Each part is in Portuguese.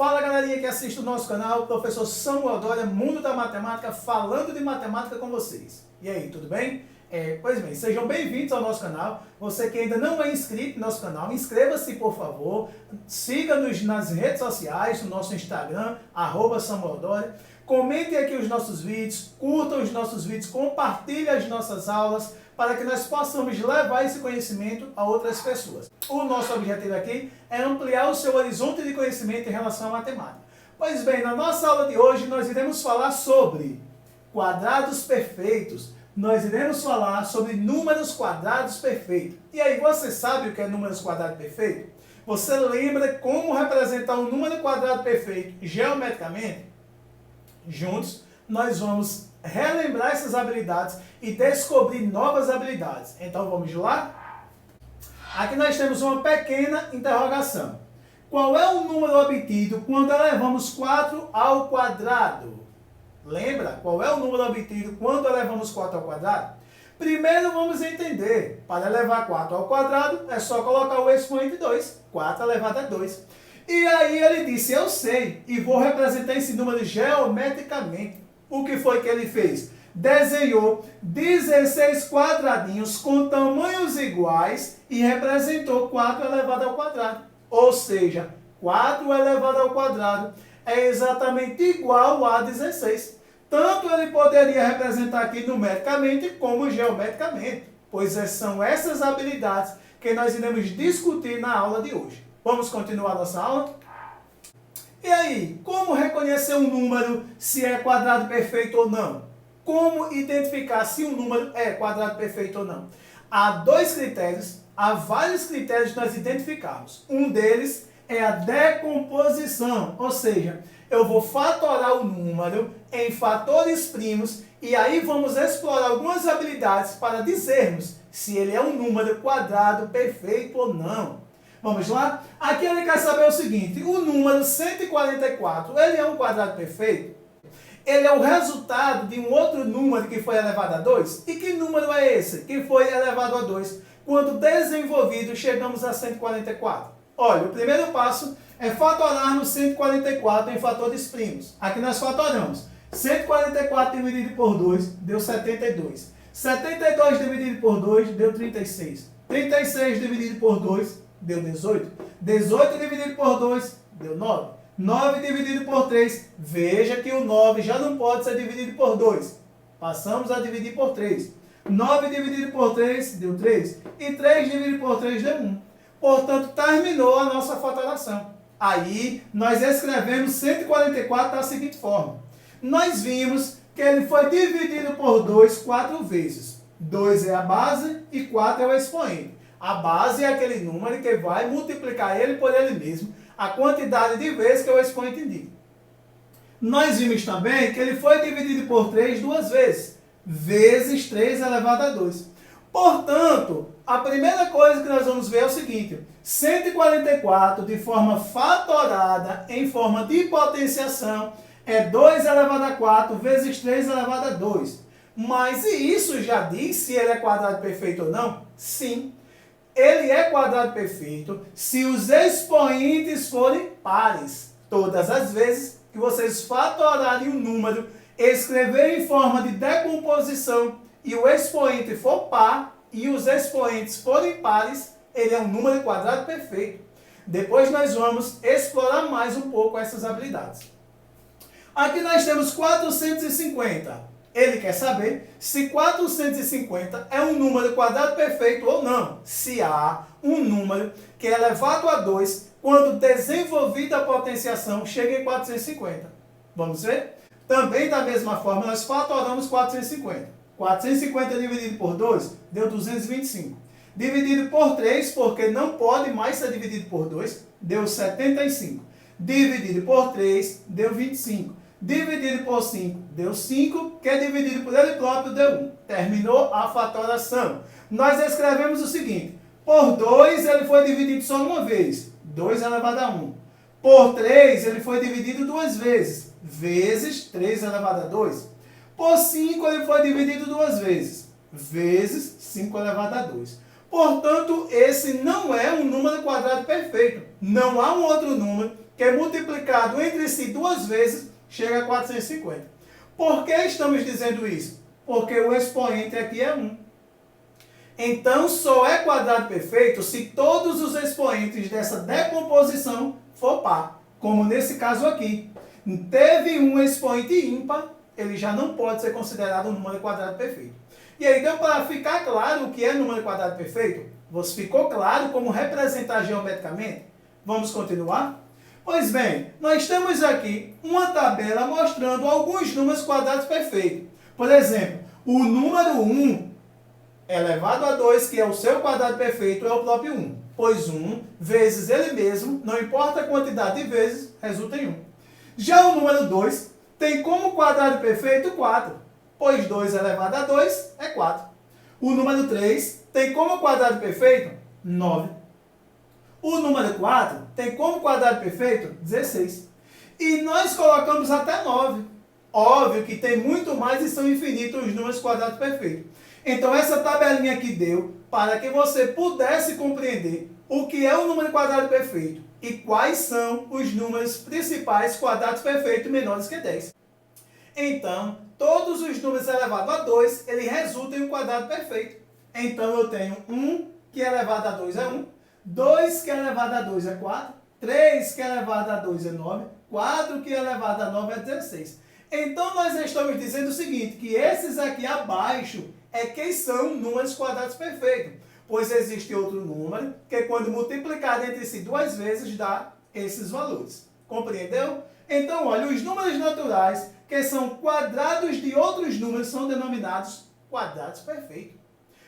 Fala galerinha que assiste o nosso canal, professor Samuel Dória, Mundo da Matemática, falando de matemática com vocês. E aí, tudo bem? Pois bem, sejam bem-vindos ao nosso canal. Você que ainda não é inscrito no nosso canal, inscreva-se por favor, siga-nos nas redes sociais, no nosso Instagram, @SamuelDória. Comente aqui os nossos vídeos, curta os nossos vídeos, compartilhe as nossas aulas, para que nós possamos levar esse conhecimento a outras pessoas. O nosso objetivo aqui é ampliar o seu horizonte de conhecimento em relação à matemática. Pois bem, na nossa aula de hoje nós iremos falar sobre quadrados perfeitos. Nós iremos falar sobre números quadrados perfeitos. E aí, você sabe o que é números quadrados perfeitos? Você lembra como representar um número quadrado perfeito geometricamente? Juntos, nós vamos relembrar essas habilidades e descobrir novas habilidades. Então, vamos lá? Aqui nós temos uma pequena interrogação. Qual é o número obtido quando elevamos 4 ao quadrado? Lembra? Qual é o número obtido quando elevamos 4 ao quadrado? Primeiro vamos entender. Para elevar 4 ao quadrado, é só colocar o expoente 2. 4 elevado a 2. E aí ele disse, eu sei, e vou representar esse número geometricamente. O que foi que ele fez? Desenhou 16 quadradinhos com tamanhos iguais e representou 4 elevado ao quadrado. Ou seja, 4 elevado ao quadrado é exatamente igual a 16. Tanto ele poderia representar aqui numericamente como geometricamente, pois são essas habilidades que nós iremos discutir na aula de hoje. Vamos continuar nossa aula? E aí, como reconhecer um número se é quadrado perfeito ou não? Como identificar se um número é quadrado perfeito ou não? Há dois critérios, há vários critérios que nós identificamos. Um deles é a decomposição, ou seja, eu vou fatorar o número em fatores primos e aí vamos explorar algumas habilidades para dizermos se ele é um número quadrado perfeito ou não. Vamos lá? Aqui ele quer saber o seguinte, o número 144, ele é um quadrado perfeito? Ele é o resultado de um outro número que foi elevado a 2? E que número é esse que foi elevado a 2? Quando desenvolvido, chegamos a 144. Olha, o primeiro passo é fatorar no 144 em fatores primos. Aqui nós fatoramos. 144 dividido por 2 deu 72. 72 dividido por 2 deu 36. 36 dividido por 2 deu 18. 18 dividido por 2 deu 9. 9 dividido por 3, veja que o 9 já não pode ser dividido por 2. Passamos a dividir por 3. 9 dividido por 3 deu 3. E 3 dividido por 3 deu 1. Portanto, terminou a nossa fatoração. Aí, nós escrevemos 144 da seguinte forma. Nós vimos que ele foi dividido por 2 4 vezes. 2 é a base e 4 é o expoente. A base é aquele número que vai multiplicar ele por ele mesmo, a quantidade de vezes que o expoente indica. Nós vimos também que ele foi dividido por 3 duas vezes, vezes 3 elevado a 2. Portanto, a primeira coisa que nós vamos ver é o seguinte, 144 de forma fatorada em forma de potenciação é 2 elevado a 4 vezes 3 elevado a 2. Mas e isso já diz se ele é quadrado perfeito ou não? Sim. Ele é quadrado perfeito se os expoentes forem pares. Todas as vezes que vocês fatorarem um número, escreverem em forma de decomposição e o expoente for par e os expoentes forem pares, ele é um número quadrado perfeito. Depois nós vamos explorar mais um pouco essas habilidades. Aqui nós temos 450. Ele quer saber se 450 é um número quadrado perfeito ou não. Se há um número que é elevado a 2, quando desenvolvida a potenciação, chega em 450. Vamos ver? Também da mesma forma, nós fatoramos 450. 450 dividido por 2 deu 225. Dividido por 3, porque não pode mais ser dividido por 2, deu 75. Dividido por 3, deu 25. Dividido por 5 deu 5, que é dividido por ele próprio deu 1. Terminou a fatoração. Nós escrevemos o seguinte, por 2 ele foi dividido só uma vez, 2 elevado a 1. Por 3 ele foi dividido duas vezes, vezes 3 elevado a 2. Por 5 ele foi dividido duas vezes, vezes 5 elevado a 2. Portanto, esse não é um número quadrado perfeito. Não há um outro número que que é multiplicado entre si duas vezes, chega a 450. Por que estamos dizendo isso? Porque o expoente aqui é 1. Então, só é quadrado perfeito se todos os expoentes dessa decomposição for par, como nesse caso aqui. Teve um expoente ímpar, ele já não pode ser considerado um número quadrado perfeito. E aí, deu para ficar claro o que é número quadrado perfeito? Você ficou claro como representar geometricamente? Vamos continuar? Pois bem, nós temos aqui uma tabela mostrando alguns números quadrados perfeitos. Por exemplo, o número 1 elevado a 2, que é o seu quadrado perfeito, é o próprio 1. Pois 1 vezes ele mesmo, não importa a quantidade de vezes, resulta em 1. Já o número 2 tem como quadrado perfeito 4, pois 2 elevado a 2 é 4. O número 3 tem como quadrado perfeito 9. O número 4 tem como quadrado perfeito 16. E nós colocamos até 9. Óbvio que tem muito mais e são infinitos os números quadrados perfeitos. Então, essa tabelinha aqui deu para que você pudesse compreender o que é o número quadrado perfeito e quais são os números principais quadrados perfeitos menores que 10. Então, todos os números elevados a 2, ele resultam em um quadrado perfeito. Então, eu tenho 1 que é elevado a 2 é 1, 2 que é elevado a 2 é 4, 3 que é elevado a 2 é 9, 4 que é elevado a 9 é 16. Então, nós estamos dizendo o seguinte, que esses aqui abaixo é quem são números quadrados perfeitos, pois existe outro número que quando multiplicado entre si duas vezes dá esses valores. Compreendeu? Então, olha, os números naturais, que são quadrados de outros números, são denominados quadrados perfeitos.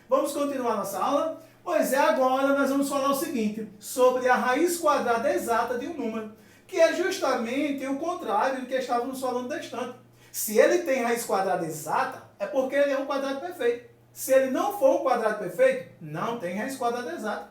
Vamos continuar nossa aula? Pois é, agora nós vamos falar o seguinte, sobre a raiz quadrada exata de um número, que é justamente o contrário do que estávamos falando distante. Se ele tem raiz quadrada exata, é porque ele é um quadrado perfeito. Se ele não for um quadrado perfeito, não tem raiz quadrada exata.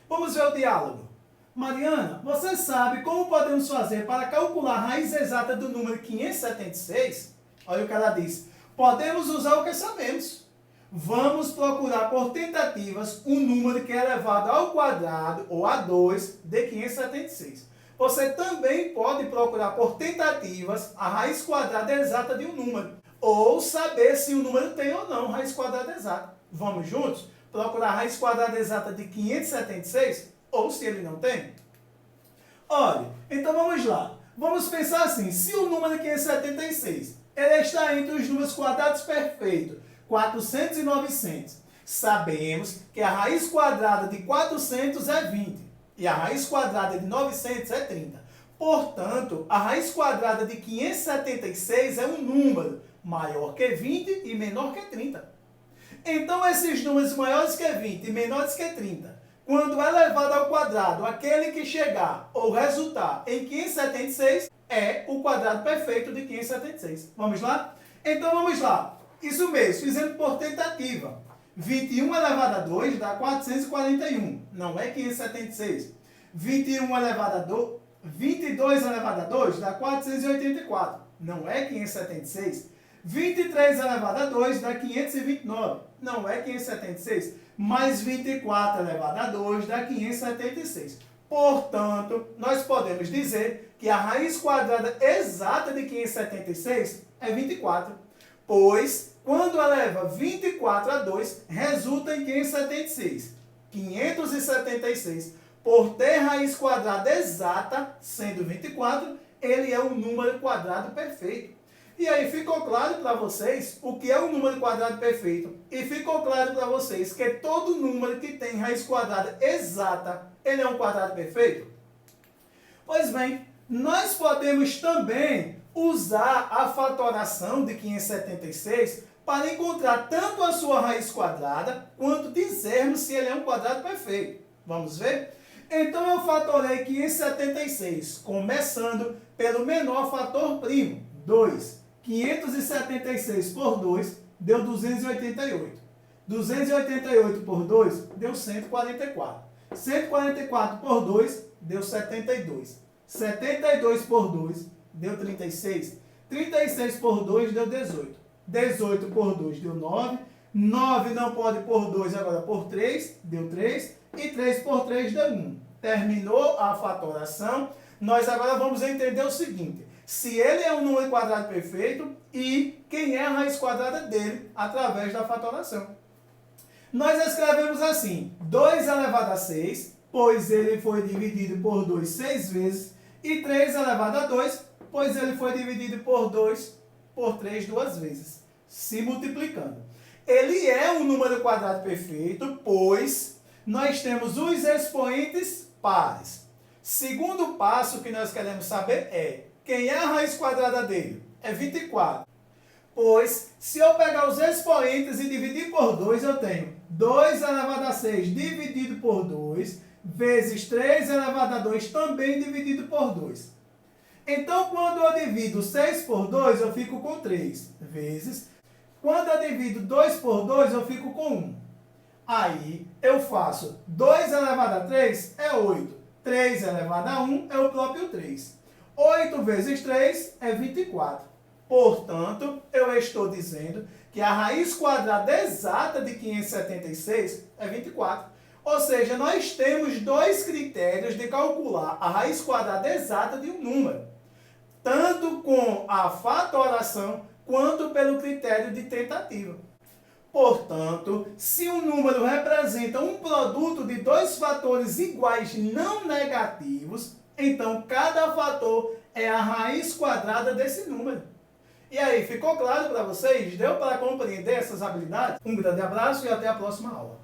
Vamos ver o diálogo. Mariana, você sabe como podemos fazer para calcular a raiz exata do número 576? Olha o que ela diz. Podemos usar o que sabemos. Vamos procurar por tentativas um número que é elevado ao quadrado ou a 2 de 576. Você também pode procurar por tentativas a raiz quadrada exata de um número, ou saber se o número tem ou não raiz quadrada exata. Vamos juntos procurar a raiz quadrada exata de 576, ou se ele não tem? Olha, então vamos lá. Vamos pensar assim, se o número 576 ele está entre os números quadrados perfeitos, 400 e 900, sabemos que a raiz quadrada de 400 é 20. E a raiz quadrada de 900 é 30. Portanto, a raiz quadrada de 576 é um número maior que 20 e menor que 30. Então, esses números maiores que 20 e menores que 30, quando elevado ao quadrado, aquele que chegar ou resultar em 576 é o quadrado perfeito de 576. Vamos lá? Então, vamos lá. Isso mesmo, fizemos por tentativa. 21 elevado a 2 dá 441, não é 576. 21 elevado a 2, 22 elevado a 2 dá 484, não é 576. 23 elevado a 2 dá 529, não é 576. Mais 24 elevado a 2 dá 576. Portanto, nós podemos dizer que a raiz quadrada exata de 576 é 24, pois quando eleva 24 a 2, resulta em 576. 576, por ter raiz quadrada exata, sendo 24, ele é um número quadrado perfeito. E aí ficou claro para vocês o que é um número quadrado perfeito. E ficou claro para vocês que todo número que tem raiz quadrada exata, ele é um quadrado perfeito? Pois bem, nós podemos também usar a fatoração de 576 para encontrar tanto a sua raiz quadrada, quanto dizermos se ele é um quadrado perfeito. Vamos ver? Então, eu fatorei 576, começando pelo menor fator primo, 2. 576 por 2 deu 288. 288 por 2 deu 144. 144 por 2 deu 72. 72 por 2 deu 36. 36 por 2 deu 18. 18 por 2 deu 9. 9 não pode por 2, agora por 3, deu 3. E 3 por 3 deu 1. Terminou a fatoração. Nós agora vamos entender o seguinte: se ele é um número quadrado perfeito e quem é a raiz quadrada dele através da fatoração. Nós escrevemos assim: 2 elevado a 6, pois ele foi dividido por 2 6 vezes, e 3 elevado a 2, pois ele foi dividido por 2 por 3 duas vezes, se multiplicando. Ele é um número quadrado perfeito, pois nós temos os expoentes pares. Segundo passo que nós queremos saber é: quem é a raiz quadrada dele? É 24. Pois, se eu pegar os expoentes e dividir por 2, eu tenho 2 elevado a 6 dividido por 2, vezes 3 elevado a 2 também dividido por 2. Então, quando eu divido 6 por 2, eu fico com 3, vezes, quando eu divido 2 por 2, eu fico com 1. Aí, eu faço 2 elevado a 3 é 8, 3 elevado a 1 é o próprio 3. 8 vezes 3 é 24. Portanto, eu estou dizendo que a raiz quadrada exata de 576 é 24. Ou seja, nós temos dois critérios de calcular a raiz quadrada exata de um número, tanto com a fatoração quanto pelo critério de tentativa. Portanto, se um número representa um produto de dois fatores iguais não negativos, então cada fator é a raiz quadrada desse número. E aí, ficou claro para vocês? Deu para compreender essas habilidades? Um grande abraço e até a próxima aula.